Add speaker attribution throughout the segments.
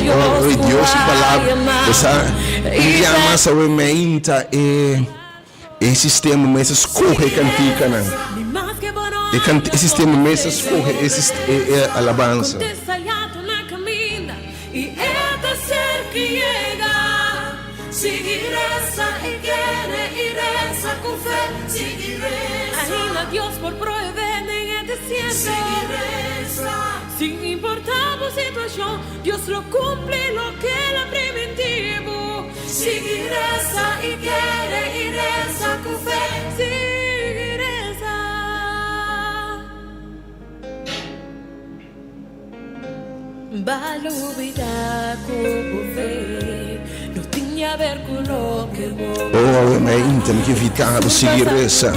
Speaker 1: Deus palavra essa llama sabe e sistema mas escorre cantica não e sistema mas escorre esse alabança
Speaker 2: Dios por proveer en este siempre. Sin importar la situación, Dios lo cumple lo que él ha prometido. Sigue reza y quiere y reza con fe. Sigue reza. Valubida con fe. No tinha a ver con lo que vos.
Speaker 1: Oh, me intem que vitado sigue reza.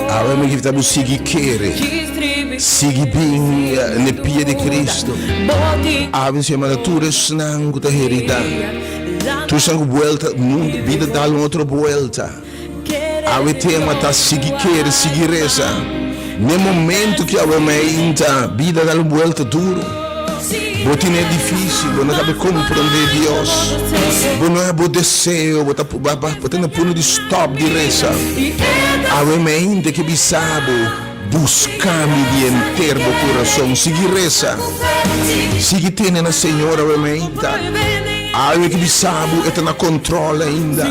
Speaker 1: Avem que vitado sigue querer. Sigue bem ne pia de Cristo. Avem chamado tu sangue da heredade. Tu sangue volta, vida dá outra volta. Avem tema tá sigue querer, sigue reza. No momento que avem inta, vida dá volta duro. Botin é difícil, não sabe compreender Deus. Não é bom desejo, botando puno de stop de reza. Avem ainda que bisabo. Buscar-me de inteiro do coração. Sigue reza. Sigue tendo na Senhora ainda. Algo que sabe está na controle ainda.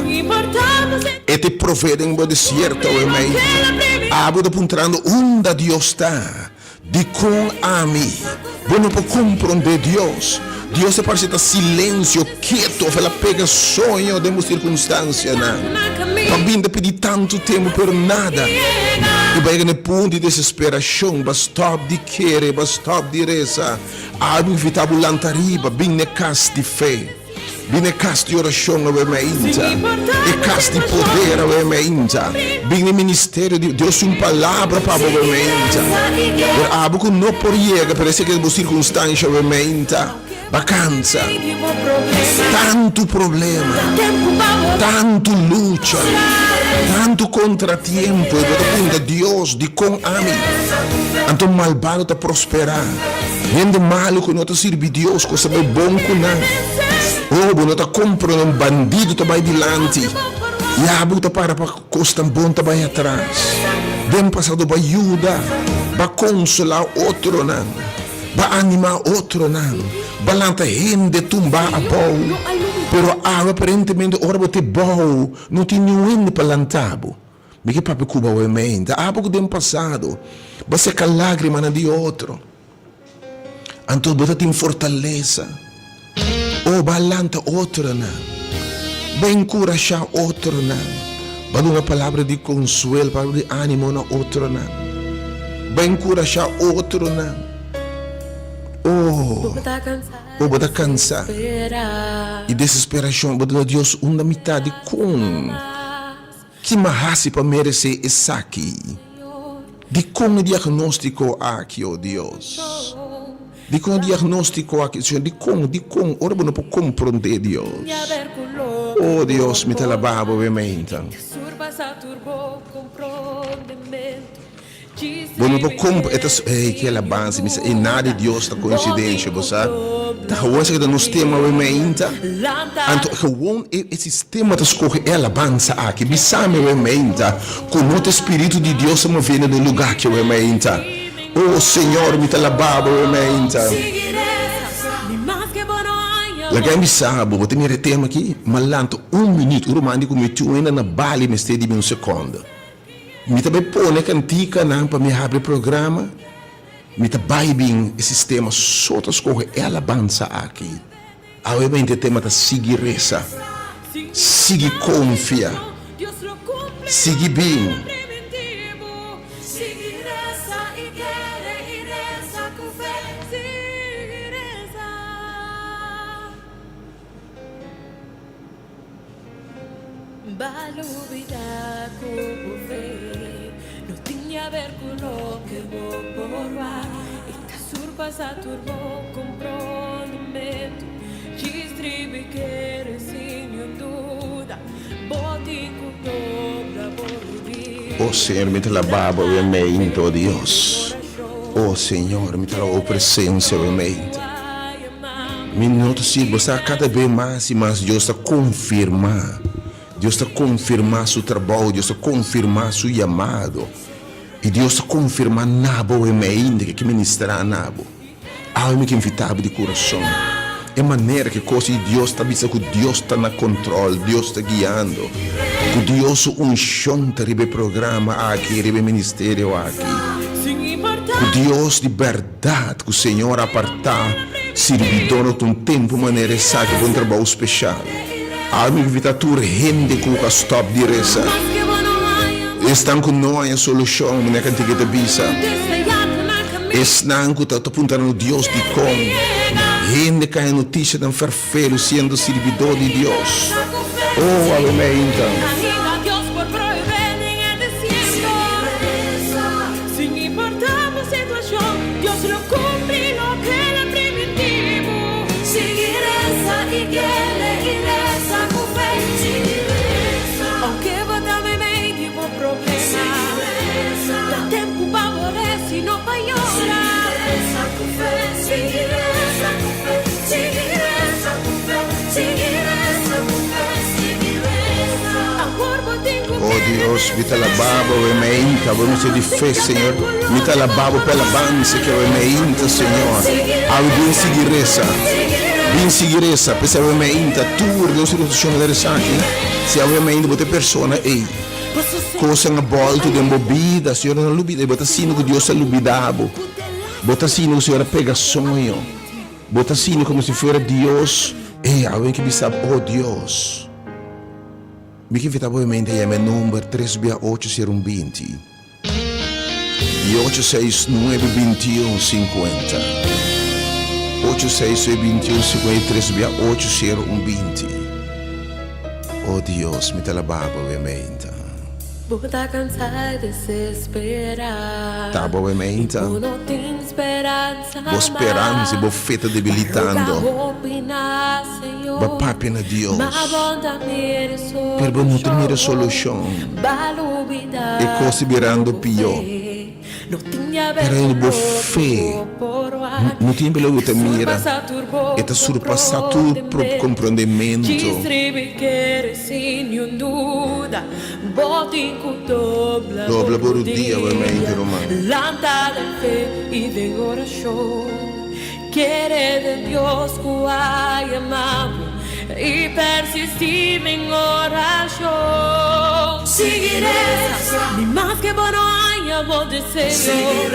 Speaker 1: E te provede em um deserto ainda. Algo da puntrando onde Deus está. De com a mim. Bueno para compreender Deus. Deus é para estar silêncio, quieto. Ela pega sonho de uma circunstância. Também de pedir tanto tempo por nada. E vai no ponto de desesperação, basta de querer, basta de reza. Algo evitar o lantariba, bem na casa de fé, bem na casa de oração, e casa de poder, bem no ministério de Deus, uma palavra para o algo que não pode chegar, parece que é uma circunstância, vacanza, tanto problema, tanto luta, tanto contratiempo, e Deus de com a mim, então malvado está prosperar, vendo mal que não está servir Deus, coisa bem bom que não, não está comprando bandido, está bem dilante, e a abuta para costa bom, está bem atrás, bem passado para ajuda, para consolar outro não. Ba anima outro não, balanta rende tumba a bom, pero aparentemente ora bote bom, não tinha nenhum palantabo. Me que papo cuba o emenda, pouco tempo passado, você com lágrima na de outro, então você tem fortaleza, balanta outro não, bem encorajar outro não, bada uma palavra de consuelo, palavra de ânimo na outro não, bem encorajar outro não. Bota cansar e desesperação, bota Deus uma metade com que marrasse para merecer esse aqui. De como diagnóstico aqui, oh Deus. De como diagnóstico aqui, de como, ora não pode compreender Deus. Oh Deus, me talababa obviamente. Bueno, como que ela base, e nada de Deus está coincidência, você tá gewoon que nós temos o menta, então gewoon esse sistema está escorre ela bansa aqui, bisame o menta, com o espírito de Deus se movendo no lugar que o menta. Oh Senhor, me talababa o menta. Lagay mi sabo, vou ter tema aqui, malanto minuto, o romântico me tu ainda na bali me stedi de segundo. Me também põe cantica para me abrir programa. Me também bem esse sistema só tá escorre ela bansa aqui. Obviamente o tema tá seguir reza, seguir confia, seguir bem.
Speaker 2: Turbo comprometo, distribui querer sem dúvida, bote com dobra por
Speaker 1: Oh Senhor, me talababa obviamente, oh Deus. Oh Senhor, me talababa presença obviamente. Minuto sim, você cada vez mais e mais Deus está confirmar. Deus está confirmar seu trabalho, Deus está confirmar seu chamado. E Deus está confirmar nabo e ainda que ministrar nabo. Algo que invitável de coração. É maneira que coisa de Deus está vista que Deus está na controle, Deus está guiando. Que Deus unção ribe programa aqui, ribe ministério aqui. Que Deus de verdade, que o Senhor apartar, servidor um tempo maneira essa que um trabalho especial. Algo que invita tu rende com o stop de reza. Estão com nós a solução, né que antiga da bisa. Estão com tá apontando Deus de com. Rende cai a notícia de um ferfeiro sendo servidor de Deus. Oh, amém então. Oh Deus, me talababo e me inta, vamos ser de fé, Senhor. Me talababo pela bança que eu me inta, Senhor. Ao bem seguir essa, pensa eu me inta, tu, Deus, se você chama de reza aqui, se eu me inta, bote persona, ei. Coisa na volta de embobida, Senhor, não lubida, bota sino que Deus é lubidabo. Bota sino que o Senhor pega sonho. Bota sino como se fosse Deus. Ei, alguém que me sabe, oh Deus. Me que invita mente é meu número 368-020 e 869-2150 869-2150 368-020. Oh Deus, me talababa mente.
Speaker 2: Tá cansado de se esperar.
Speaker 1: Tá boa mente.
Speaker 2: Não tem esperança.
Speaker 1: Boa esperança, boa feta debilitando. Boa papi na Deus. Perbo não tem solução. E considerando pior. Era boa fé. Não tem pelo que mira. E tá surpassar tudo próprio compreendimento. Dobla por dia, mente romano.
Speaker 2: Lanta de fe y de oración. Quiere de Dios que llamamos y persistir en oración. Seguiré, ni más que bueno haya vos deseo.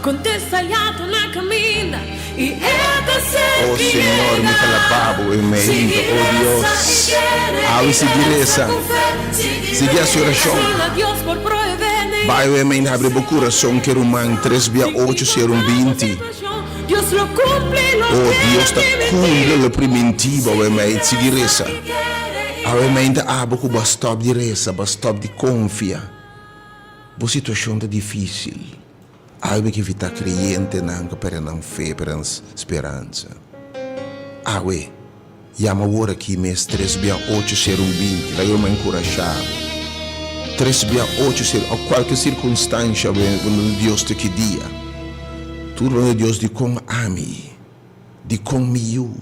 Speaker 2: Contesta ya tu na camina.
Speaker 1: Oh Senhor, me calababo e me inta, oh Deus. Ao seguir essa, seguir a sua oração. Vai o e abre o coração que Romano 368-020. Oh Deus está cuidando o primitivo o e seguir essa. Ao e abre o bastop de reza, bastop de confia. A situação é difícil. Algo que está crente não para não fé, para não esperança. Awe, chama agora aqui mês 368-020, lá eu me encorajava. 368-0, a qualquer circunstância, quando Deus te queria. Tudo Deus de com ami, de com miu,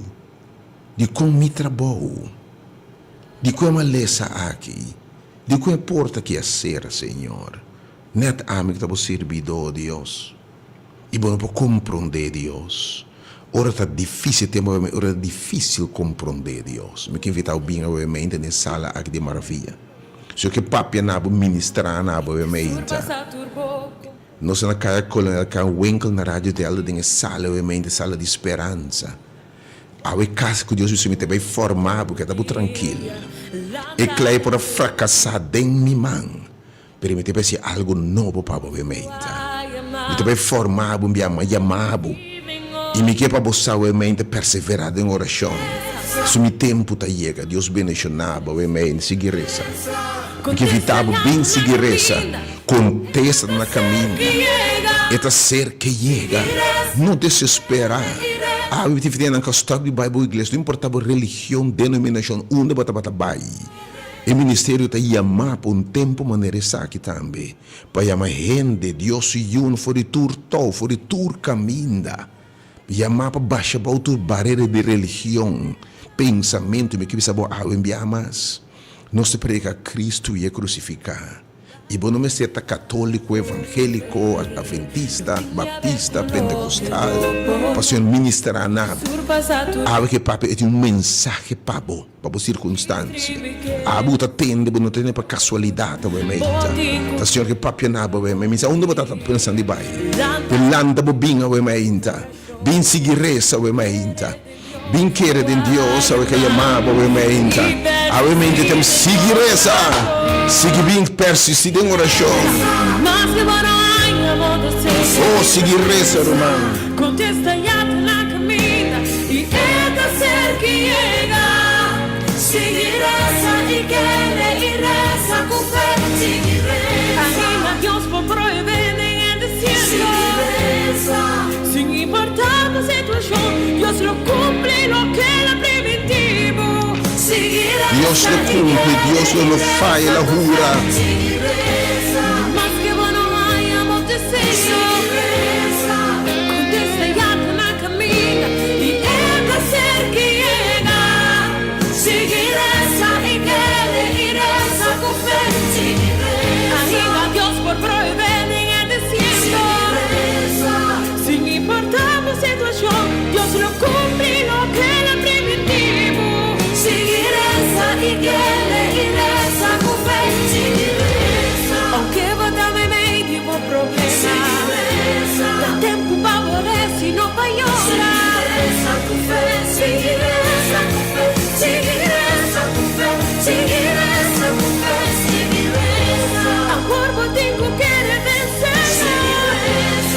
Speaker 1: de com mi trabalho, de com a lesa aqui, de com a porta que é ser, Senhor. Net ame que estamos servindo a Deus. E bom para compreender Deus. Ora está difícil, ora é difícil compreender Deus. Me que invitar o bem a mente na sala aqui de maravilha. Se que papi na ministrar na mente. Nós na caia colônia cá winkel na rádio dela de sala sala de esperança. Ao caso que Deus me vai formar porque está tranquilo. E claro para fracassar em minha mão. Permite para ser algo novo para a mente. E também formar um chamado. E me quer para você a mente perseverar em oração. Se o tempo está chega, Deus bendicionava a mente seguir essa. E que evitava bem seguir essa. Contesta na caminho. É ser que chega. Não desesperar. Ah, eu tive na costado de Bible igreja. Não importava religião, denominação, onde bata bai. O ministério está chamando por tempo maneira aqui também. Para chamar gente, Deus e um for de tur caminho. Chamar para baixar para outra barreira de religião, pensamento, que precisa enviar mais. Nós te prega Cristo e é crucificado. E bom nome ser católico, evangélico, adventista, baptista, pentecostal, para ser ministrar nada. Que papo é um mensagem para a circunstância. Abu tá tendo, não tem para casualidade, tá senhor que papo é nada, mas onde você está pensando de baixo? Pelanda bobinha, bem seguir essa, bem querer de Deus, que chamava, temos seguir essa. Seguir bem persistir em oração. Oh, seguir reza, irmão.
Speaker 2: Contestagliate la cammina y esta ser que llega. Sigue reza y quiere y reza con fe. Sigue reza. Anima a Dios por prohibir en el desierto. Sigue reza. Sin importar la situación, Dios lo cumple lo que era preventivo. Sigue reza.
Speaker 1: Dios lo cumple, Dios lo falla la jura.
Speaker 2: Sigue reza. Más que bueno hayamos deciso. Por prohibir en el desierto. Sin importar la situación, Dios lo cumple lo que era preventivo. Sigue reza y quiere y reza con fe. Sigue reza. Aunque votame medio por problema, da tempo para volver si no para llorar. Sigue reza con fe. Sigue reza con fe. Sigue reza con fe. Sigue reza con fe. Sigue reza. Agora tengo que vencer.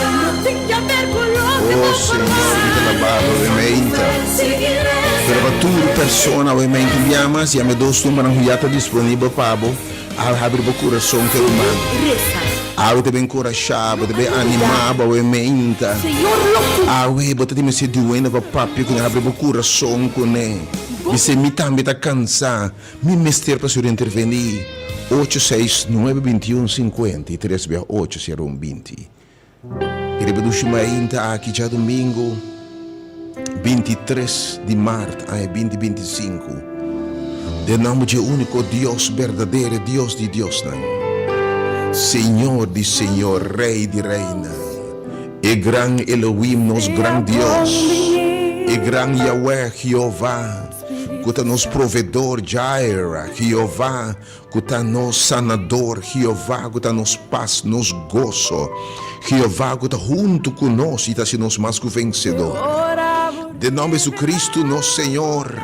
Speaker 2: No tengo que ver con lo que
Speaker 1: Oh Senhor, te lavavo, per tutte persone, ovviamente, chiamas, e a me dos números já está disponível para abrir o coração que é humano. Te bem encorajado, te bem animado, ovviamente. Você tem que ser doente para papi, quando abre o coração com ele. Você me também está cansado, me mestre para se intervenir. 869-21-53-8 será 20. E repetimos ainda aqui já domingo 23 de março a 2025. De nome de único Deus verdadeiro, Deus de Deus, Senhor de Senhor, Rei de Reina, e gran Elohim, nos gran Deus, e gran Yahweh, Jeová, que nos provedor, Jaira, Jeová, que nos sanador, Jeová, que nos paz, nos gozo, Jeová, que está junto conosco e está sendo mais que vencedor. De nome de Jesus Cristo, nosso Senhor,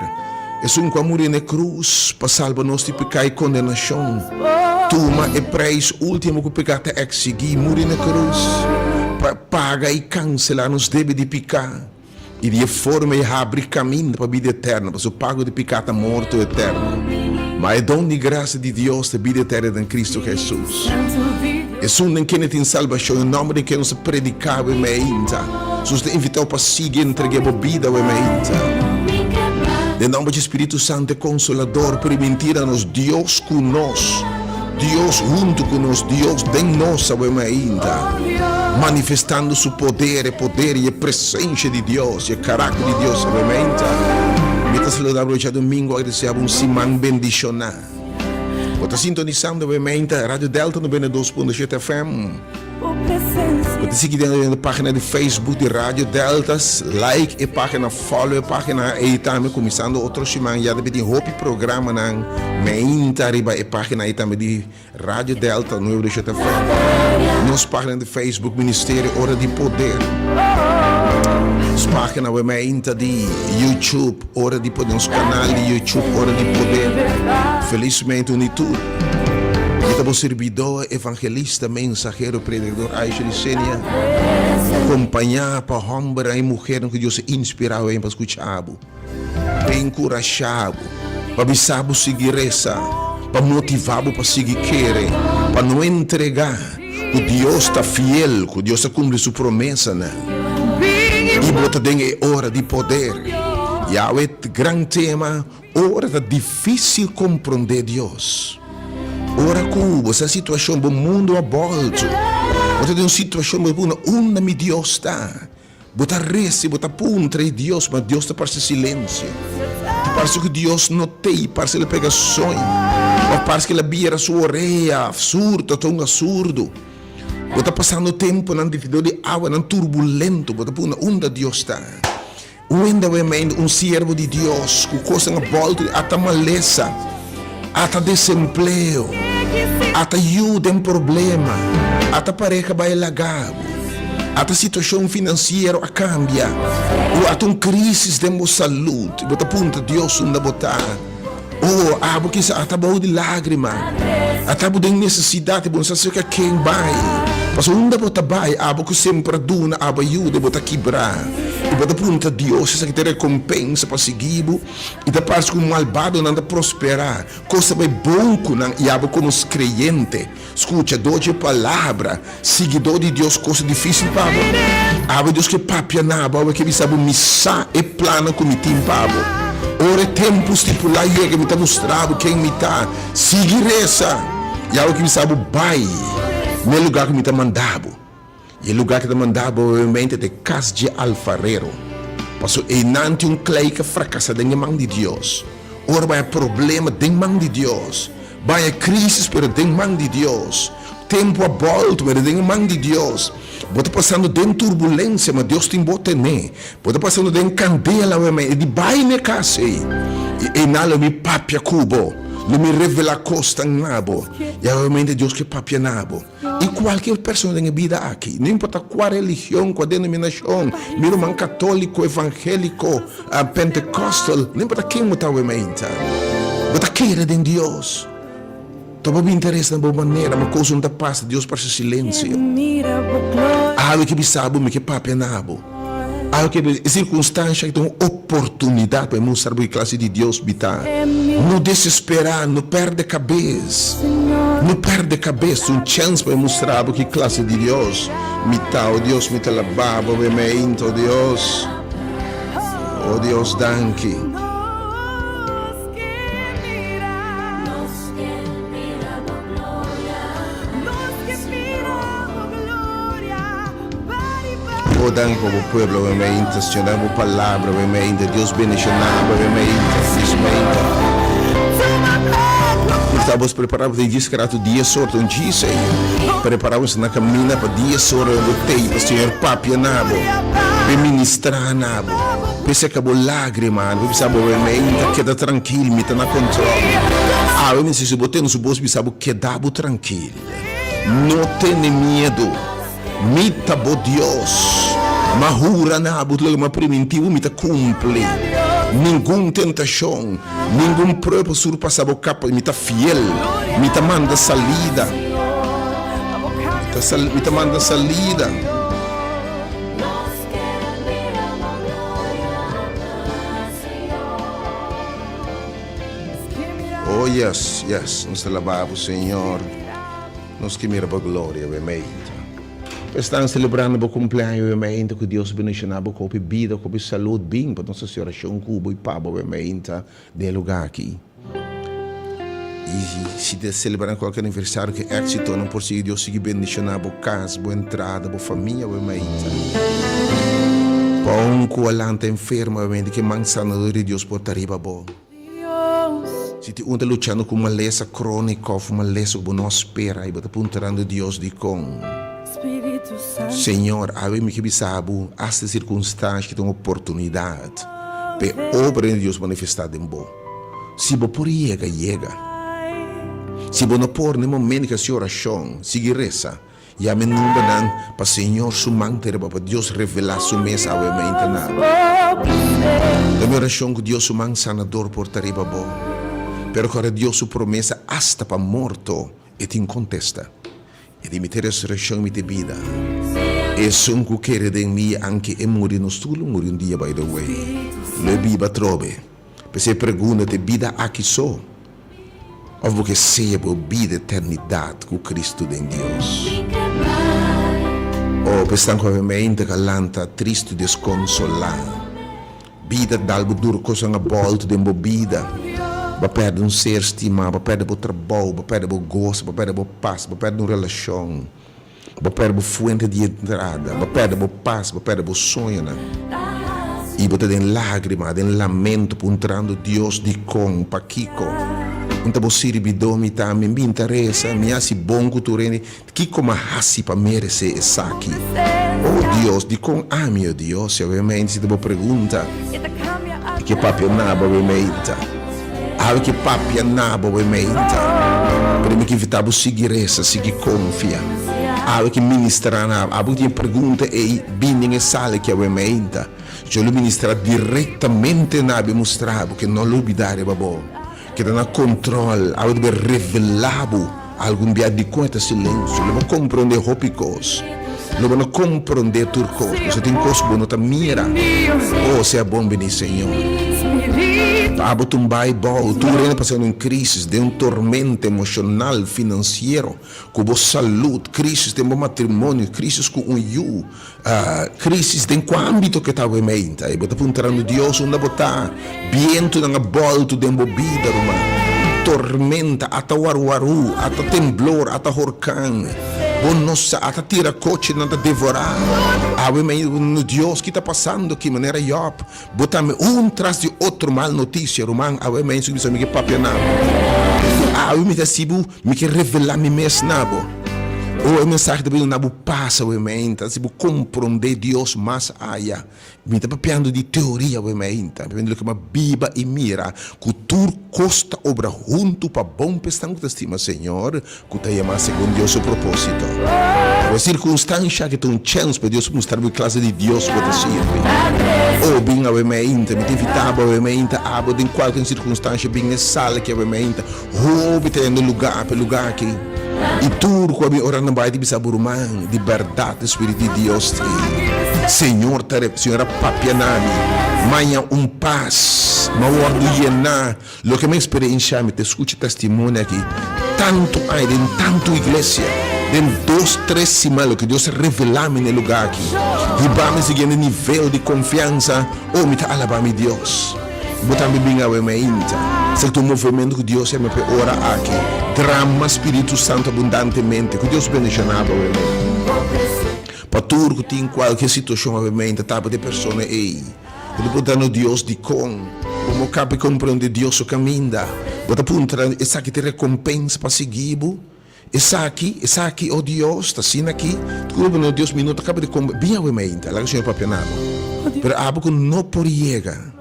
Speaker 1: é um amor na cruz para salvar-nos de pecado e condenação. Toma e preço último que o pecado é exigir, morrer na cruz, para pagar e cancelar nos deve de pecado. E de forma e abrir caminho para a vida eterna, para o pago de pecado morto eterno. Mas é dom de graça de Deus, a vida eterna em Cristo Jesus. É um em quem tem salvação, em nome de quem nos predicava e meinta. Jesus te invitou para seguir, entregar a vida e meinta. De nome do Espírito Santo, Consolador, permitir a nos Deus conosco, Deus junto conosco, Deus de nós e meinta. Manifestando seu poder e a presença de Deus e o caráter de Deus, realmente. Me saludando hoje domingo, agradecer a semana bendicionada. Você sintonizando, obviamente, a Rádio Delta no 92.7 FM. Você seguindo na página de Facebook de Rádio Deltas, like a página, follow a página e também começando outro semana já deve ter roupa programa na meinta riba a página aí também de Rádio Delta no 92.7 FM. Nossa página de Facebook Ministério Hora de Poder. Nossa página meinta de YouTube Hora de Poder, nosso canal de YouTube Hora de Poder. Felizmente unitud. Estamos servidor, evangelista, mensageiro, pregador, Aisha Licenia, acompanhar para homem e mulher que Deus inspirava para escutar, para encorajar, para avisar seguir essa, para motivar para seguir querer, para não entregar, que Deus está fiel, que Deus está cumprindo sua promessa, né? E bota é hora de poder. E há um grande tema, hora de difícil compreender Deus. Ora Cuba, essa situação do mundo a volta. Você tem uma situação onde Deus está. Bota rece, bota puntra e Deus, mas Deus está para silêncio. Parece que Deus não tem, parece que ele pega sonho. Ou parece que ele vira sua orelha, surdo, tão absurdo. Bota passando tempo na dificuldade de água, na turbulento, bota puna onde Deus está. Onde um servo de Deus, com coisa na volta, até maleza, até desemprego, até ajuda em problema, até pareja vai lagar, até situação financeira a cambia, ou até crise de saúde, bota punta Deus onde botar. Oh, abo que até bom de lágrima, até bom de necessidade, bom saber que quem vai. Mas onde bota vai, abo que sempre duna, abo ajuda, bota quebrar. E bota punta Deus, essa que te recompensa para seguir, e da parte que o malvado não anda prosperar. Coisa bem bom e abo como os crentes. Escuta, doce palavra, seguidor de Deus, coisa difícil, pabo. Abo Deus que papia na abo que sabe missar e plana como tem, pabo. Ora é tempo estipular e que me está mostrando quem me está. Seguir essa. E algo que me sabe, vai. No lugar que me está mandado. E o lugar que está mandado, obviamente, é de casa de alfarero. Passou e não tem clay que fracassa dentro da mão de Deus. Ora vai problema dentro da mão de Deus. Vai crise, pero dentro da mão de Deus. Tempo a volta, mas dentro da mão de Deus. Bota passando dentro turbulência, mas Deus tem bota né. Bota passando dentro candela, obviamente. E vai na casa. E nada me papia cubo. Não me revela costa nabo. E obviamente Deus que papia nabo. E qualquer pessoa na vida aqui, não importa qual religião, qual denominação, meu irmão católico, evangélico, pentecostal, não importa quem está obviamente. Bota querer em Deus. Toma me interessa na boa maneira, mas coisa não está passa, Deus para silêncio. Algo que me sabe, que papia nabo. Algo que circunstância que tem oportunidade para mostrar a classe de Deus está. Não desesperar, não perde cabeça. Não perde cabeça, chance para mostrar que classe de Deus me está. Oh Deus me está lavado, obviamente, oh Deus. Oh Deus, danke. Oh, danke como pueblo, obviamente, estacionamos palavra, obviamente, Deus bendicionado, obviamente, felizmente. Estamos preparados para dias que dia sorte um dia sei. Preparamos na caminha para dia sorte eu botei para o Senhor papia nabo, para ministrar nabo, para se acabou lágrima, para saber obviamente queda tranquilo, me tá na controle. Ah, eu me disse se botei no seu bolso, sabe quedar tranquilo. Não tenha medo. Mita bo Deus, mahura na abot lang preventivo mita cumple. Nenhum tentação, nenhum prova surpassa a capa, mita fiel, mita manda salida, mita manda salida. Oh yes, yes, nos alabamos Senhor, nos que mira para glória, obviamente. Estamos celebrando o cumpleaños, obviamente, que Deus bendicionava com a vida, com a saúde, bem, para nossa oração, cubo e pabo, obviamente, de lugar aqui. E se celebrando qualquer aniversário que é êxito, não por si, Deus siga bendicionando a casa, a entrada, a família, obviamente. Para um coalante enfermo, obviamente, que mansanador de Deus por arriba, bom. Se te está lutando com uma lesma crônica, uma lesma que não espera, e está apontando Deus de com. Senhor, abrimos que sabe esta circunstância que tem oportunidade para a obra de Deus manifestada em bom. Se você por chega. Se você não por no momento que a sua oração siga reza, e a menuda para o Senhor sumante para Deus revelar sua mesa obviamente nada. A minha oração que Deus sumante sanador por tariba bom. Pero que Deus sua promessa hasta para morto e te contesta. E di mettere resurrezione mi te vida. E son cu kere den mi anche e muri no stulo, muri un dia by the way. Le biba trobe. Per se pergunta te vida aqui so. Of que seja bo vida eternidade com Cristo den Deus. Oh, per stanco ovviamente galanta triste desconsolado. Vida dalbo duro cosa nga volta den bo vida. Ba perde um ser estimado, ba perde o trabalho, ba perde o gosto, ba perde o paz, ba perde uma relação. Você perde a fonte de entrada, você perde a paz, você perde o sonho. E você tem lágrima, tem lamento, puntrando Deus de com, paquico. Então você ribidomi também, me interessa, me hace bom que tu rende, que como hasi para merecer essa aqui. Oh Deus, de com ame, oh Deus, obviamente, se você pergunta, que papi nabo, obviamente. Ah, que papi nabo, obviamente. Para mim que evitava seguir essa, seguir confia. Ah, que ministrar na, ah, porque pergunta e bem em sala que obviamente. Eu lo ministrar diretamente na mostrar, porque não lo olvidar, babo. Que dá controle, a de revelar algum dia de conta silêncio, não compreender hopicos, não compreender turcos, você tem coisa boa, não mira, oh, se é bom bem Senhor. Abo tumbai bom, tu rende passando em crise, de tormento emocional, financeiro, com boa saúde, crise de bom matrimônio, crise com crise de qual âmbito que estava em mente, e você apontando Deus onde botar, viento na volta de bebida, tormenta, ata waru, ata temblor, ata huracão. Nossa, ata tira coche, nada devorar. No Deus que está passando aqui, maneira Job. Botar-me tras de outro mal notícia, romano. Isso que me papia nabo. Me dá sibo, me quer revelar me mesmo nabo. O mensagem da Bíblia nabo passa, então se compreender Deus mais aia. Me está papiando de teoria, então vendo que uma Bíblia e mira, que tu costa obra junto para bom pestão que estima Senhor, que te ama segundo Deus o propósito. A circunstância que tu chance para Deus mostrar a classe de Deus que te serve. Ou bem obviamente, me evitava obviamente, abo de qualquer circunstância bem nessa sala que obviamente, ou tendo lugar para lugar aqui. E tudo que eu orando vai de bisaburumang, de verdade, Espírito de Deus. Senhor, Senhora Papianani, manhã paz, mawardo yena, lo que me experiência, me te escute testemunho aqui, tanto aí, tanto igreja, de 2, 3 semanas que Deus revelar-me no lugar aqui, e vamos seguir no nível de confiança, me está alabando Deus. Botar-me bem a minha se tu movimento que Deus é me ora aqui, drama Espírito Santo abundantemente, que Deus bendiga na para tudo que tem qualquer situação obviamente, tapa de pessoa aí, ele botando Deus de como cabe compreender Deus o caminho, bota apontar essa que te recompensa para seguir, essa aqui, oh Deus, está assim aqui, tu no Deus minuto acaba de bem obviamente, lá que o Senhor papianado, pero abo que não por chegar.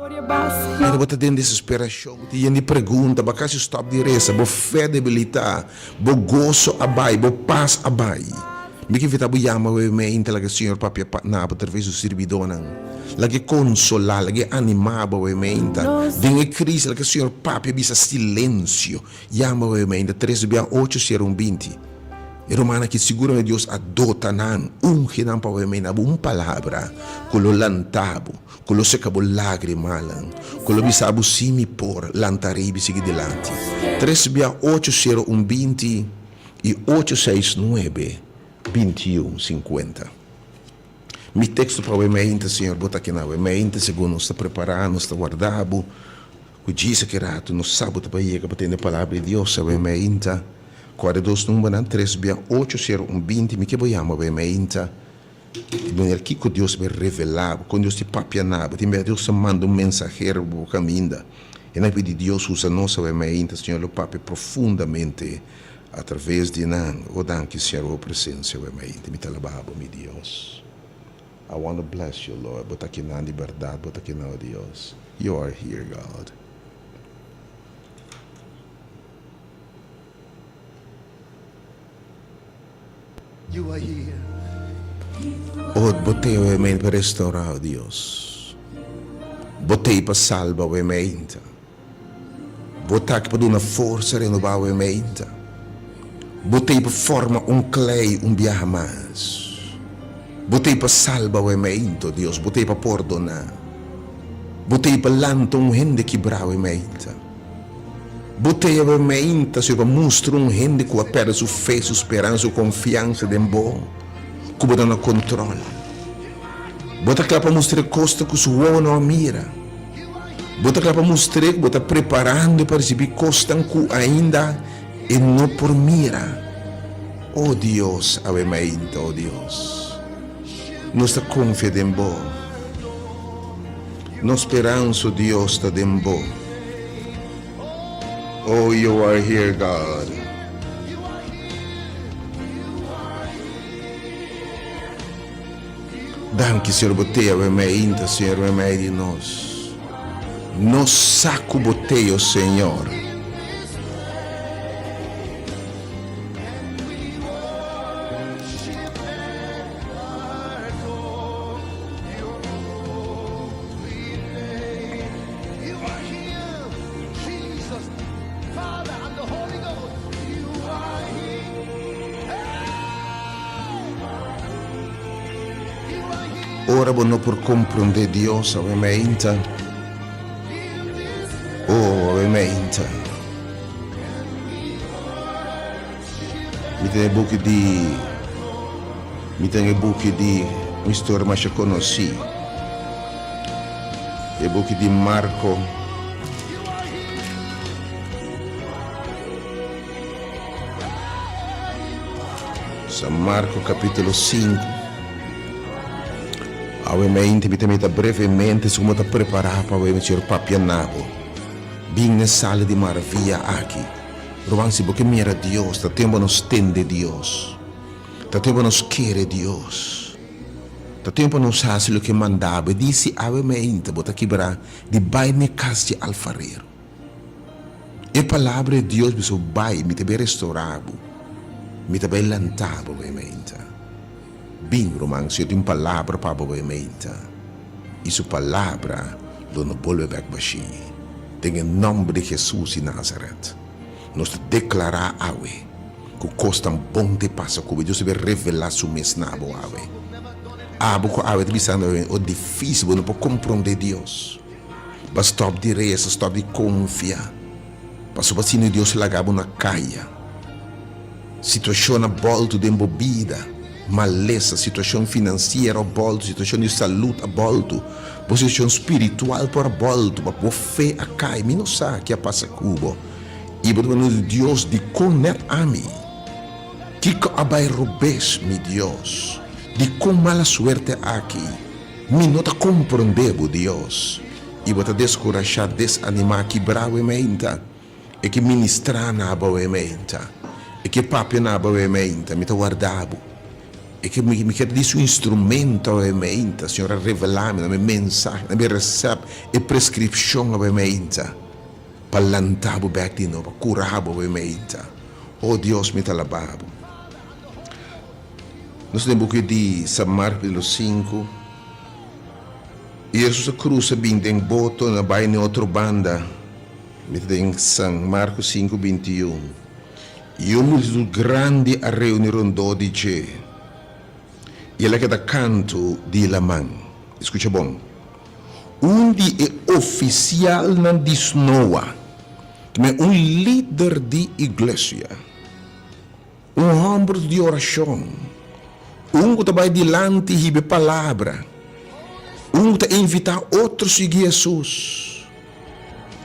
Speaker 1: Mas você tem desesperação, você tem pergunta, você se stop de reza, você fé debilitar, você gozo abai, você paz abai. Me que vita buyama we me intela que Senhor papia na através do servidor não. Lá que consolar, lá que animar we me inta. Dengue crise lá que Senhor papia bisa silêncio. Yama we me inta 13:8:20. E romana que segura Deus adota nan que não para we na palavra, colo lantabo, colo secabo lágrima lan, colo bisabu simi por lantaribi seguir delante. 13:8:20 e 8:6:9. 21:50. Mi texto para o mente, Senhor, bota aqui na mente, segundo está preparado, está guardado, que diz que rato, no sábado para ir para ter a palavra de Deus, o mente, 42 número 3:8:20, me que vou chamar o mente, de maneira que Deus vai revelar, quando Deus te papianava, Deus manda mensageiro para caminho, e na vida de Deus usa nossa mente, Senhor, o papi profundamente, através de nan, o dan que Senhor a presença, o mente, me talababo, meu Deus. I want to bless you, Lord. Bota aqui na liberdade, bota aqui na Deus. You are here, God. You are here. Botei o mente para restaurar, Deus. Botei para salvar o mente. Botei para dar uma força, renovar o mente. Botei para formar clay, viaje mais. Botei para salvar o mente, Deus. Botei para perdonar. Botei para lançar gente quebrar o mente. Botei a mente, Senhor, para mostrar gente que perde sua fé, sua esperança, sua confiança em bom. Que bota no controle. Bota para mostrar costa que o seu não mira. Bota para mostrar que bota preparando para receber costa que ainda e não por mira. Oh Dios, avemainta, oh Dios. Nossa confiança em Bo. Nossa esperança, Deus, está em Bo. Oh, you are here, God. Danke, Senhor, botei avemainta, Senhor, avemai de nós. Nos saco botei, oh Senhor. Ora não por compreender Deus, ovviamente. Oh, ovviamente. Mi tenho book de uma história mais que conheci. É book de Marco. São Marco capítulo 5. Ovviamente, mi temeta brevemente su come da preparare per voi il papianabo. Bem na sala de maravilha aqui. Romansi porque mira Deus, tá tempo nos tende Deus. Tá tempo nos querer Deus. Tá tempo nos faz o que mandava. Disse ovviamente, bota quebrar de bai me casti alfarero. E palavra de Deus me so bai, mi te be restaurado. Mi te be lantavo ovviamente. Bem, romance, eu tenho palavra para a mente. E sua palavra não volve back baixi. Tem em nome de Jesus de Nazareth. Nós declarar a we que costa um bom de passa que Deus vai revelar sua mesnabo a we. Abo que a we pensando o difícil não pode compreender Deus. Mas stop de reza, stop de confiar. Mas o vacino Deus lagava na caia. Situação a volta de embobida. Maleza, situação financeira a volta, situação de saúde a volta, posição espiritual por a volta, a fé a cai, me não sabe que passa cubo. E Deus de conect a mim, que abai robes, mi Deus, de com mala suerte aqui, me não te compreendebo Deus, e vou te descorajar, desanimar, quebrar a mente, e que ministrar na boa mente, e que papi na boa mente, me te guardavo. E che mi chiede di suo instrumento ovviamente, Signore, revelami la mia mensagem, la mia receita e prescrizione ovviamente, pallantavo back di nuovo, curavo ovviamente. Oh Dios, mi talabavo. Nós temos que de San Marco 5, e Jesus cruza bem em boto na baia em outra banda, em San Marco 5, 21. E uma multidão grande a reuniram 12. E ela que dá canto de Lamã. Escuta bom. Onde é oficial na Disnoa, é um líder de igreja, homem de oração, que vai dilante e recebe palavra, que invitar outros a seguir Jesus,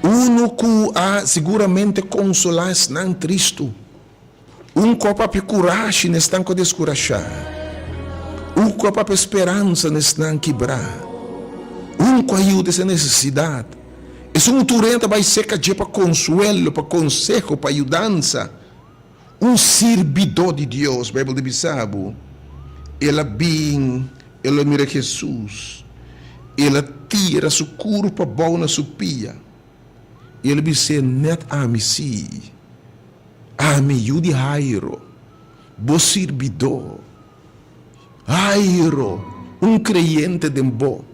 Speaker 1: que há seguramente consolar em Cristo, copa de coragem nesta com descorachar. Copa de esperança nesta quebrar. Com ajuda essa necessidade. É turenta vai ser para consuelo, para consejo, para ajudança. Servidor de Deus, a Bíblia de Bisabo. Ela bem, ela mira Jesus. Ela tira seu corpo bom na sua pia. Ele diz, net a mim si. A mim, Yudi Jairo. Bo servidor. Jairo, creyente de bo.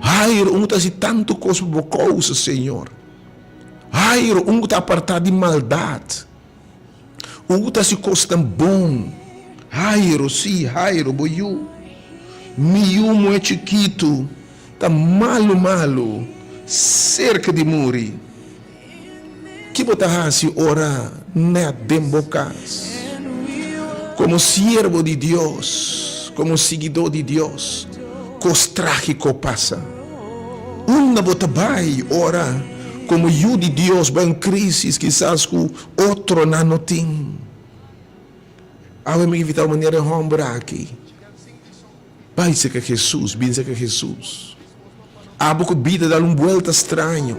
Speaker 1: Jairo, que está tanto coisa por causa, Senhor. Jairo, que está apartado de maldade. Que está se costa bom. Jairo, sim, Jairo, boiu. Miumo é chiquito. Está malo, cerca de morrer. Que botar se ora na dembocas. Como siervo de Deus, como seguidor de Deus, cos trágico passa. Uma bota vai, ora, como eu de Deus, vai em crise, quizás com outro não tem. Awe me evitar maneira rombra aqui. Vai ser que Jesus, bem ser que Jesus. Há pouco vida dar volta estranho.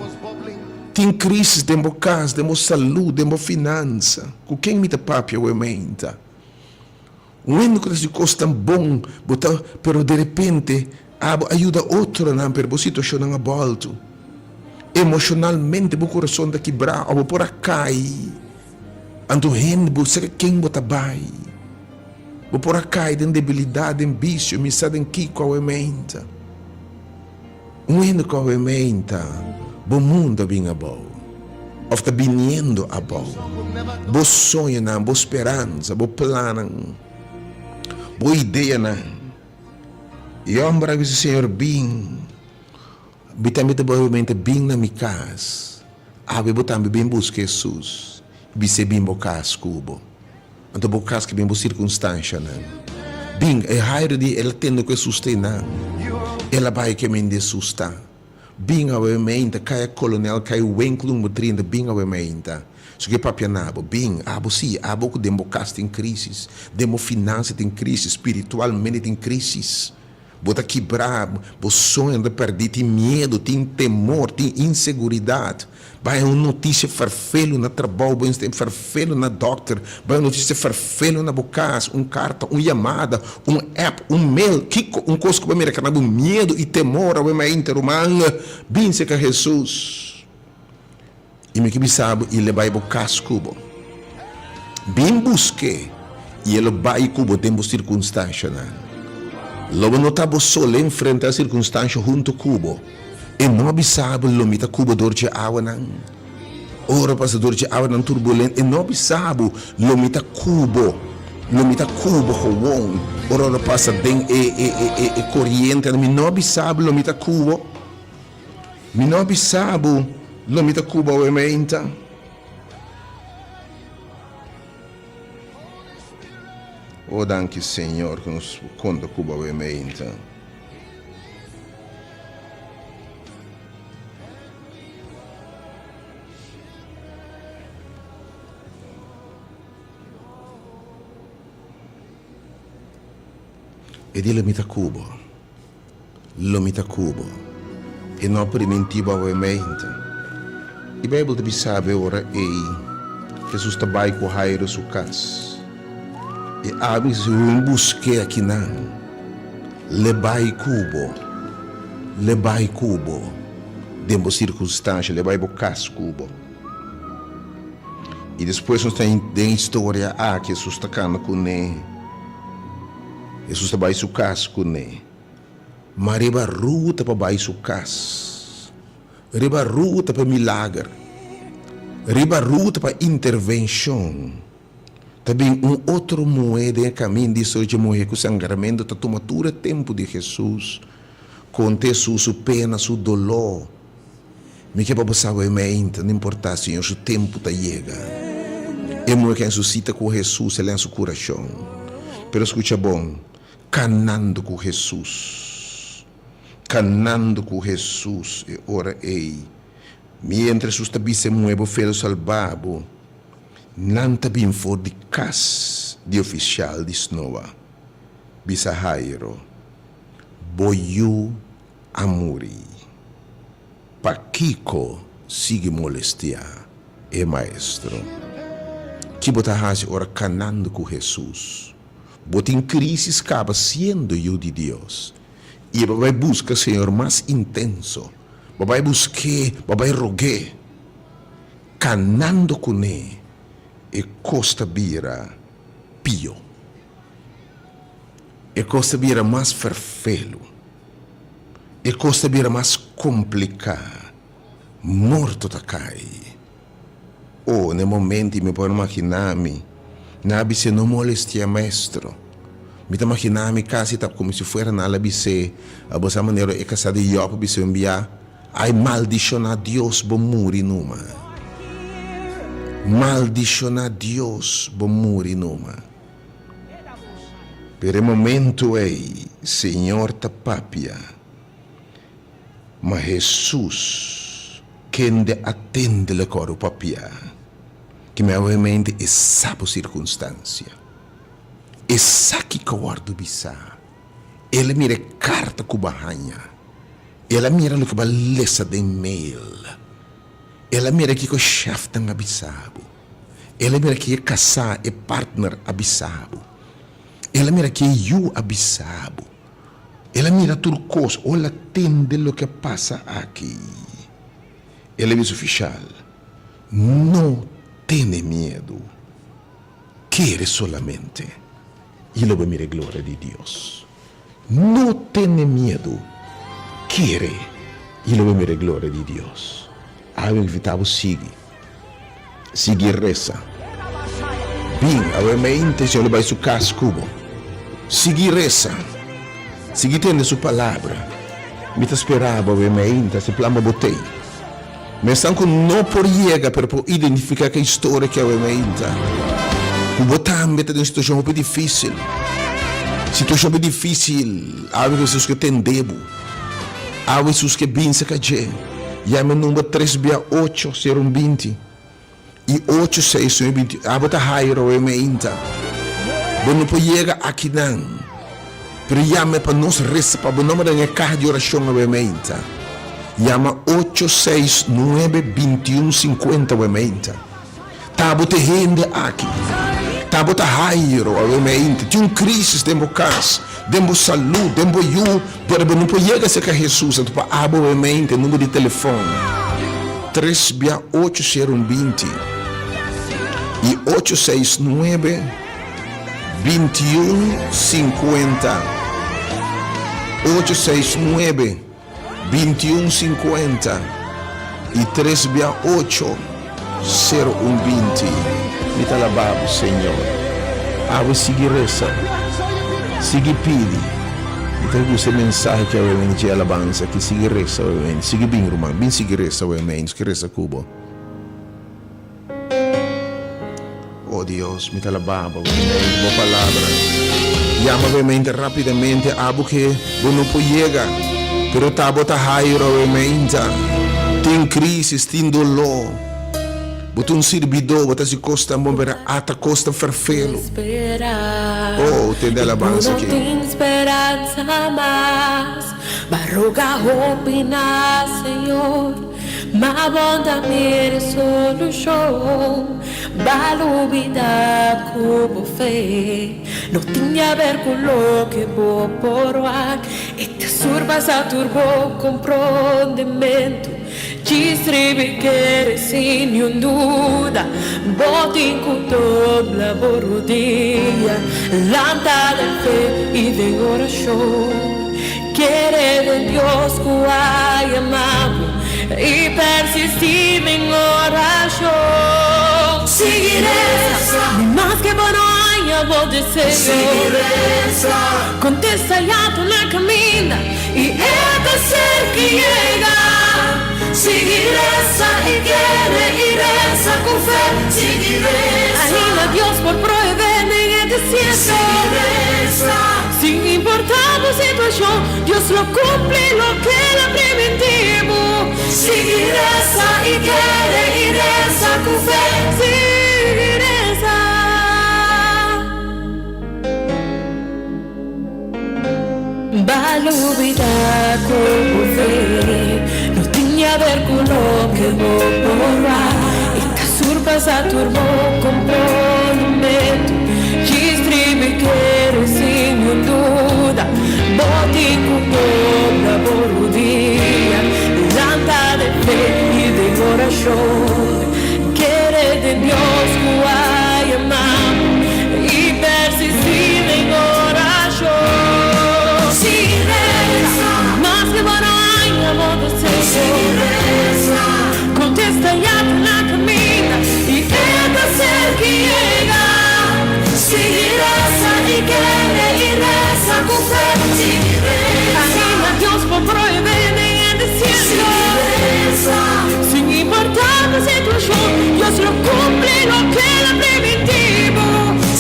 Speaker 1: Tem crise dentro da casa, dentro da saúde, dentro da finança. Com quem me dá papi ou emenda? Um ano que se custa bom, pero de repente ajuda outro na per situação na volta. Emocionalmente o coração da quebrar, ou por acai. Ando hen, você quem bota bai. O por acai de debilidade, em vício, me sabe em que qual emenda. Um ano qual emenda, o mundo vinha bom. Ou está vindo a bom. Bo sonho na, bo esperança, bo plano. Boa ideia, não. E eu amo que Senhor bem. Também bem na minha casa. Eu também bem buscar Jesus. Bem bem bocas cubo. Então bocas que bem bo circunstância, não. Bem, é raro de ela tendo que sustentar. Ela vai que me sustentar. Bem a mente, cai coronel, cai o enclung, mutrinda, bem a mente. So que papia nabo, bem, sim, que demo casta em crise, demo finança tem crise, espiritualmente tem crise. Bota quebrar, bo sonho de perder, tem medo, tem temor, tem inseguridade. Vai uma notícia farfelo na trabalho, vai farfelo na doctor, vai uma notícia farfelo na bocas, carta, chamada, app, mail, coisa que vai me recanar, medo e temor, vai me interromper, bem se que Jesus. E me que sabe, ele vai buscar cubo. Bem busque, e ele vai cubo tempo circunstância. Logo não está só enfrentar a circunstância junto ao cubo. E não sabe, lo mita cubo dor de água não. Ora passa dor de água não turbulento. E não sabe, lo mita cubo roon. Ora passa den e corrente. Me não sabe, lo mita cubo. Me não sabe. Lo mita Cuba o ementa. Oh, danke Senhor, que nos conta Cuba o ementa. E di lo mita Cuba. E não preventivo o ementa. A Bíblia te sabe ora Jesus está com Jairo sua casa. E abre se um busque aqui não. Lebai cubo. Dentro circunstância, lebai bocas cubo. E depois nós tem história que Jesus está com ele. Jesus está sua casa com ele. Mas riba ruta para sua casa. Riba ruta para milagre. Riba ruta para intervenção. Também outro moeda em caminho de sorte morrer com o sangramento da tomatura tempo de Jesus. Conte sua pena, seu dolor. Me que para passar o mente, não importa se o tempo está chega. É mulher que ressuscita com Jesus, ele é seu coração. Pero escuta bom, canando com Jesus. Canando com Jesus e ora mientras sus tabi se muevo felo salvabo nanta bem for de cas de oficial de Snowa bisa Jairo boyu amuri Paquico sigue molestia e maestro que botahasi ora canando com Jesus bota em crise acaba sendo eu de Deus. E vai buscar, Senhor, mais intenso. Vai buscar, vai rogar. Canando com ele. E costa vira pio. E costa vira mais ferfelo. E costa vira mais complicado. Morto da cai. Oh, no momento me pode imaginar-me. Nabi se não molestia, mestre. Me tá imaginando casi tá como se fosse na labise a bossa maneira é casado de Job bise enviar ai maldicionar Deus bo muri numa maldicionar Deus bo muri numa per momento Senhor ta papia mas Jesus quem de atende le coro papia que me mente é sapo circunstância E saki kawardu bisa. Ela mira carta kubahanya. Ela mira lo que balesa de mail. Ela mira que o chefe tem abissabo. Ela mira que é casar é partner abissabo. Ela mira que eu abissabo. Ela mira tudo coisa. Ela entende o que passa aqui. Ela diz oficial. Não tenha medo. Quere solamente. E lo mire glória de Deus. Não tenha medo. Quere. E lo mire glória de Deus. Eu invitava sigue reza. Bem, obviamente se ele vai su cascubo. Sigue reza. Sigue tendo sua palavra. Me te esperava, obviamente, se plama botei. Mas tanto não por chegar para identificar que história que obviamente. O botar meta de uma situação muito difícil. Situação muito difícil. Há pessoas que tem debo. Há pessoas que bem se cajé. Llame número 368-020 e 86-20. Abota higher obviamente. Não pode chegar aqui não. Pero llame para nós reza para o nome da carta de oração obviamente. Llama 869-2150 obviamente. Tá bota renda aqui. Tá bota higher obviamente. Tem crise dentro casa. Demo saúde, demo eu, para não poder chegar a Jesus, então para obviamente número de telefone 368-020 e 869-2150 869-2150 e 368-0120. Me te alabamos, Senhor. Ave seguir essa. Sigue pidi. Então você mensagem que obviamente é alabança que sigue reza obviamente. Sigue bem irmão, bem sigue reza obviamente, que reza cubo. Oh Deus, me alababa, boa palavra. Llama obviamente rapidamente abo que não pode chegar. Pero tá bota higher obviamente. Tem crise, tem dolor. Botun servidor, botar se costa bombera, ata costa ferfelo. Oh, tem de alabança aqui.
Speaker 2: Não tem esperança mais, barroga opina, Senhor. Ma bonda mere solução, balubida cubo fé. Não tinha a ver com lo que vou por ar. E te surbas a turbo compreendimento. Ci scrivi che sin duda, boti con dobla borudia, lanta del fe y de oración, quiere de Dios que amado y persistir en oración. Seguiré, más que bueno haya voz de Señor, contesta ya tu la camina y es de ser que llega. Sigue reza y quiere y reza con fe. Sigue reza. Anima a Dios por proveer en el desierto. Sigue reza. Sin importar la situación, Dios lo cumple lo que le preventivo. Sigue reza y quiere y reza con fe. Sigue reza. Balubida como fe. A ver con lo que voy por ahí. Esta surpas a turbo comprometo. Ci scrivi che sin duda. Boti con la borudia. Lanta de fe y de oración. Quiere de Dios que amamos y persistir en oración. Sigue reza, más que bueno hay amor de Señor. Contesta ya la camina y es de ser que llega. Sigue reza y quiere y reza con fe. Sigue reza. Anima a Dios por proveer en el desierto. Sin importar la situación, Dios lo cumple lo que le preventivo.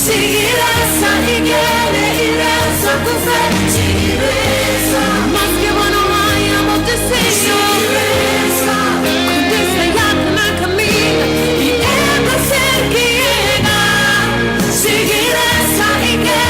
Speaker 2: Sigue reza y quiere y reza con fe. Sigue reza. Más que bueno hay amor de Señor. Sigue reza y que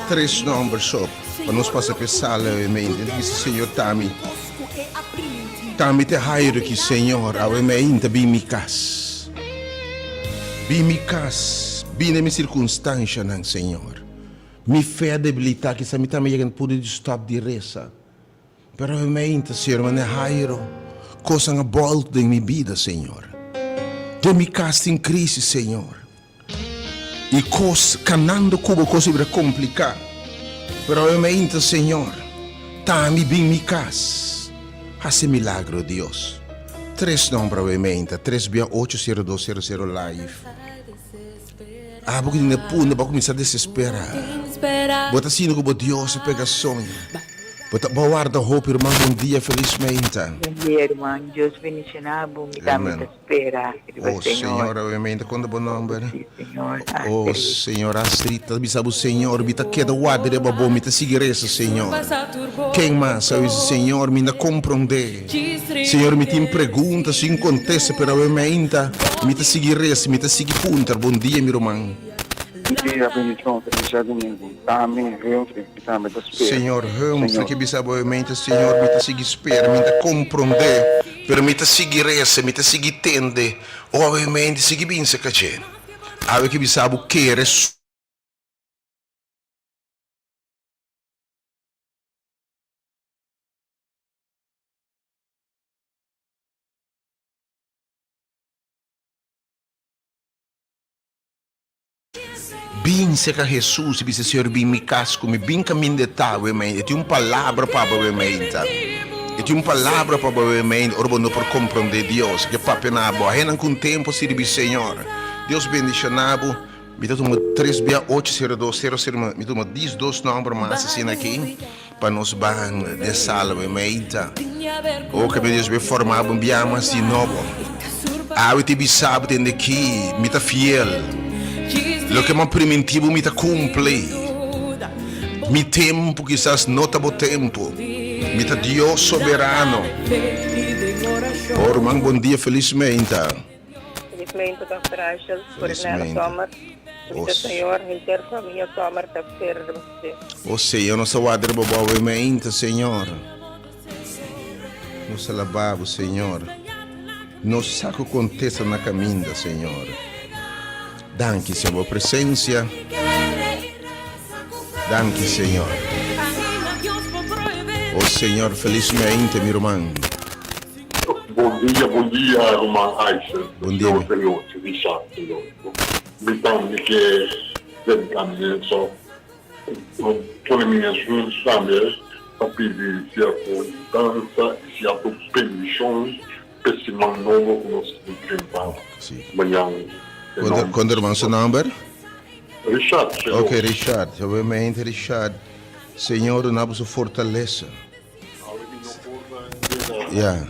Speaker 1: três nomes só. Para nós passar a pensar, disse Senhor, Tami te hairo aqui, Senhor, a ainda bem me cas. Bem me cas, bem na minha circunstância, não, Senhor. Me fé debilitar, que me também não pode stop de reza. Pero eu ainda, Senhor, mas não hairo. Coisa na volta da minha vida, Senhor. De me cas em crise, Senhor. E coisa, canando cubo, coisa para complicar. Pero eu ainda, Senhor, Tami bem me cas. Hace milagro, Deus. 3 nombres, obviamente. 3680200 live. Porque não pune, vai começar a desesperar. Bota assim no Deus e pega sonho. Bota guarda hope, irmão, bom dia, felizmente.
Speaker 3: Bom dia, irmão. Deus bendicionado, me dá muita espera.
Speaker 1: Oh, Senhor, obviamente, quando bom nome.
Speaker 3: Sim, Senhor.
Speaker 1: Oh, Senhor, Astrid, sabe o Senhor, me tá queda guarda de babo, me tá seguir essa, Senhor. Quem mais, sabe, Senhor, me não compreende. Senhor, me tem perguntas, se acontece, pero obviamente, me tá seguir essa, me tá seguir punta. Bom dia, meu irmão. Senhor, que bisa obviamente, Senhor, me tá seguir espera, me tá compreender, pero me tá seguir essa, me tá seguir tende, obviamente, seguir bem se caché. Ave que bisa o que eres. Bem se que Jesus, disse Senhor, bem me casco, me bem caminho de tal, obviamente. Tem uma palavra para obviamente. E tem uma palavra para obviamente, ora não por compreender Deus, que papo na boa, ainda com tempo se diz Senhor. Deus bendice nabo. Me dá uma 3680200, me dá uma 12 números mais assim aqui, para nós ban de sala, obviamente. O que Deus vai formar um biama assim novo. Eu te bisabo tendo aqui, me tá fiel. Lo que é primitivo me cumple. Mi tempo quizás não tá bom tempo. Me tá Deus soberano. Irmão, bom dia, felizmente.
Speaker 3: Felizmente, Dr. Rachel, por ela somar. O Senhor, inter família somar tá perto de você.
Speaker 1: O Senhor, nossa guarda obviamente, Senhor. Nos alabamos, Senhor. Nos saco acontece na caminha, Senhor. Danke, Senhor, presença. Danke, Senhor. Oh, Senhor, felizmente, meu irmão.
Speaker 4: Bom dia, irmã Aisha.
Speaker 1: Bom dia.
Speaker 4: Então, que também só por minhas funções também, a pedir se a constância, se a permissão, para se manter novo nós enfrentamos. Amanhã.
Speaker 1: Quando irmão, seu nome?
Speaker 4: Richard, Senhor.
Speaker 1: Ok, Richard. Obviamente, Richard. Senhor, nós nos fortaleza. Yeah.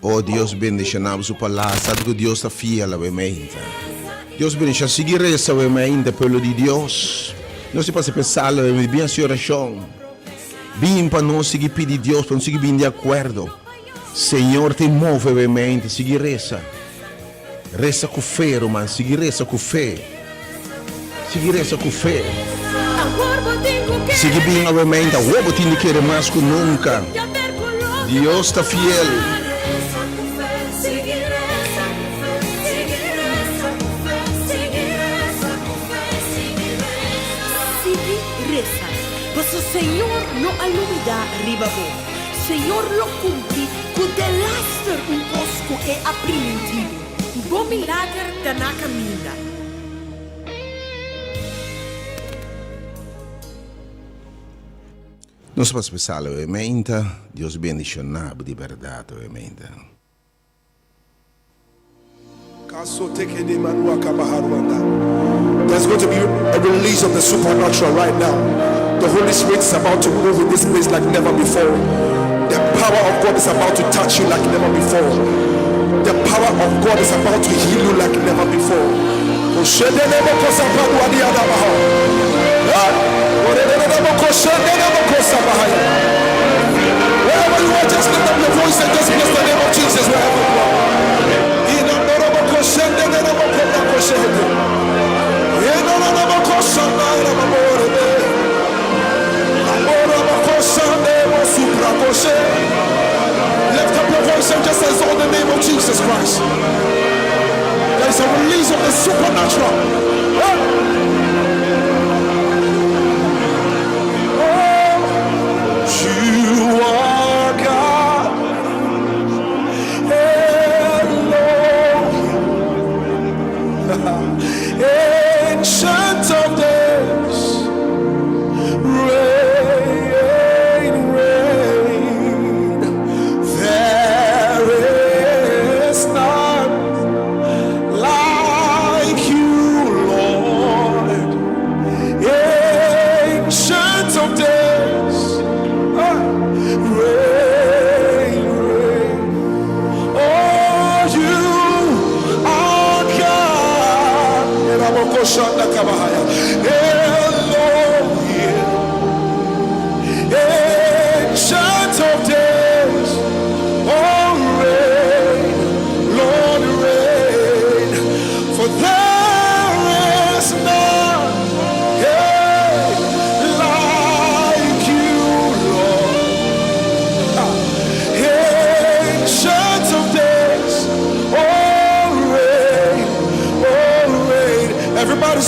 Speaker 1: Oh, Deus bendice nós o palavra. Sabe que Deus está fiel, obviamente. Deus bendice. Seguir essa, obviamente, pelo de Deus. Não se pode pensar, bem a sua oração. Bem para nós seguir pedir Deus, para nós seguir bem de acordo. Senhor, te move, obviamente, seguir essa. Reza com fé, irmão. Seguir reza com fé. Seguir reza com fé. Seguir bem, obviamente. O ovo tem que querer mais que nunca. Deus está fiel.
Speaker 2: Mas o Senhor não alumida ribabo. Senhor lo cumpre com delaster conosco é apreensivo. Bom milagre da na caminha.
Speaker 1: Nós vamos pensar, obviamente, Deus bendice nabo de verdade, obviamente.
Speaker 5: There's going to be a release of the supernatural right now. The Holy Spirit is about to move in this place like never before. The power of God is about to touch you like never before. The power of God is about to heal you like never before. Wherever you are, just lift up your voice and just bless the name of Jesus wherever you are.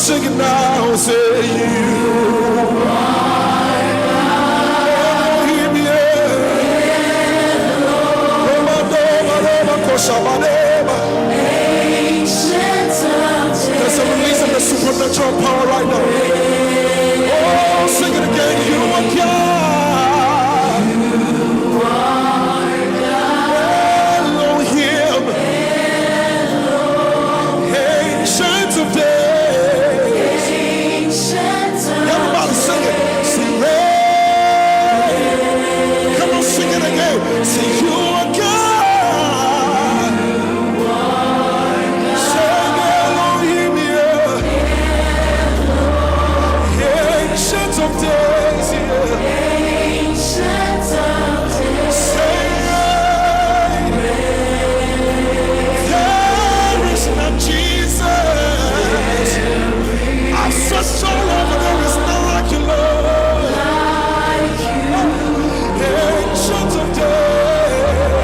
Speaker 5: sing it now, say you are Elohim, there's a release of the supernatural power right now. Oh, sing it again, you are God. Elohim, ancient of days. Everybody sing it. Sing it. Come on, sing it again. Say you are God. Say Elohim, ancient of days. Say there is not Jesus. I searched all over, there is none like you, Lord. Ancient of days.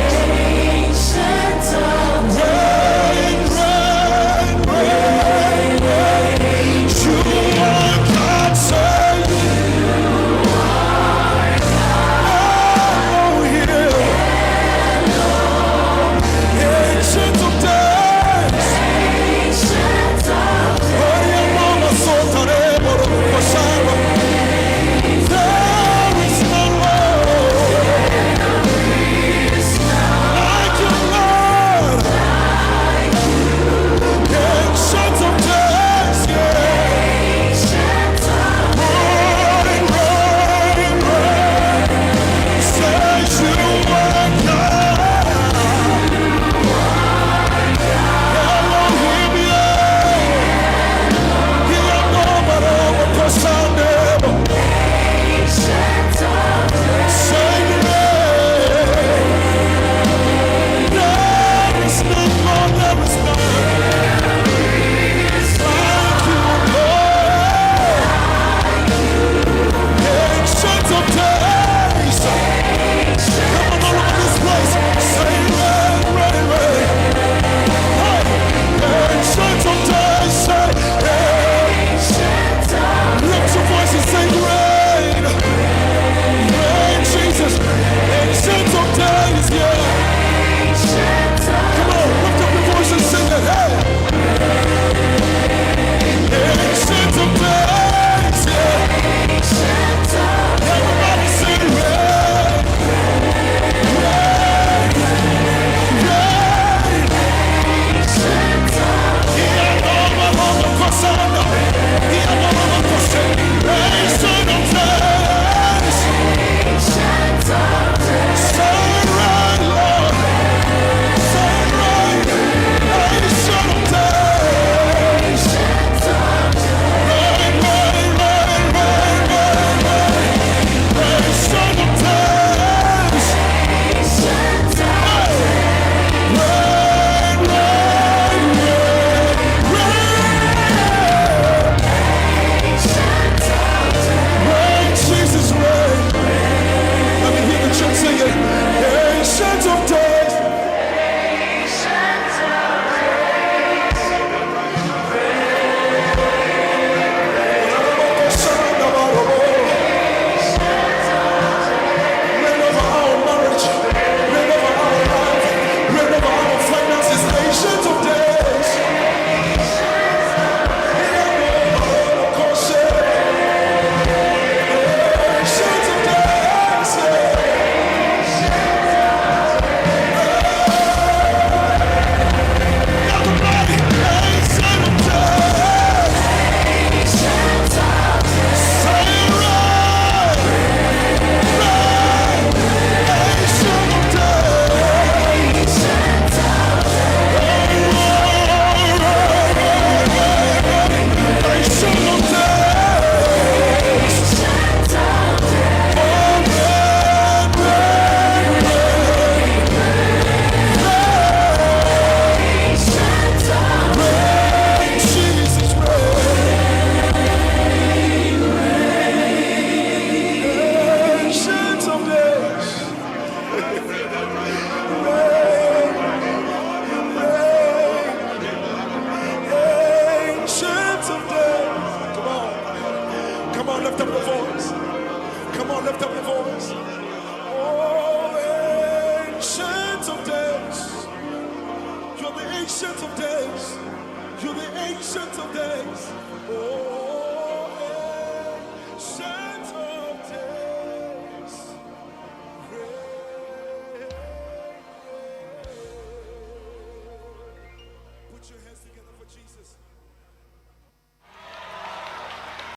Speaker 5: ancient of days. You're the ancient of days. Oh.